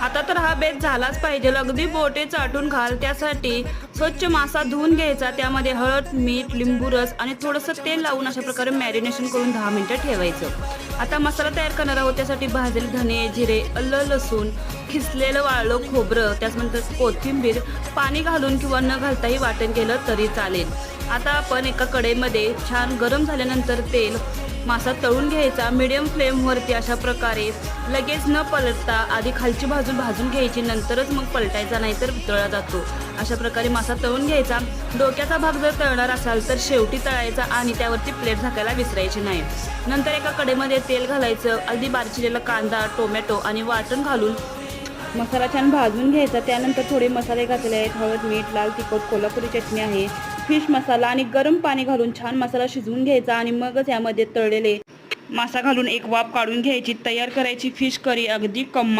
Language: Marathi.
आता तर हा बेत झालाच पाहिजे, अगदी बोटे चाटून घाल. त्यासाठी स्वच्छ मासा धुवून घ्यायचा, त्यामध्ये हळद, मीठ, लिंबू रस आणि थोडंसं तेल लावून अशा प्रकारे मॅरिनेशन करून 10 मिनिटं ठेवायचं. आता मसाला तयार करणार आहोत. त्यासाठी भाजलेले धने, जिरे, आलं, लसूण, खिसलेलं वाळलं खोबरं, त्याच्यानंतर कोथिंबीर, पाणी घालून किंवा न घालताही वाटण केलं तरी चालेल. आता आपण एका कढईमध्ये छान गरम झाल्यानंतर तेल, मासा तळून घ्यायचा मीडियम फ्लेमवरती अशा प्रकारे. लगेच न पलटता आधी खालची बाजू भाजून घ्यायची, नंतरच मग पलटायचा, नाहीतर तळला जातो. अशा प्रकारे मासा तळून घ्यायचा. डोक्याचा भाग जर तळणार असाल तर शेवटी तळायचा आणि त्यावरती प्लेट झाकायला विसरायची नाही. नंतर एका कढईमध्ये तेल घालायचं, अगदी बारीक चिरलेला कांदा, टोमॅटो आणि वाटण घालून मसाला छान भाजून घ्यायचा. त्यानंतर थोडे मसाले घातले आहेत, हळद, मीठ, लाल तिखट, कोल्हापुरी चटणी आहे, फिश मसाला आणि गरम पाणी घालून छान मसाला शिजवून घ्यायचा आणि मगच यामध्ये तळलेले मासा घालून एक वाफ काढून घ्यायची. तयार करायची फिश करी, अगदी कमाल.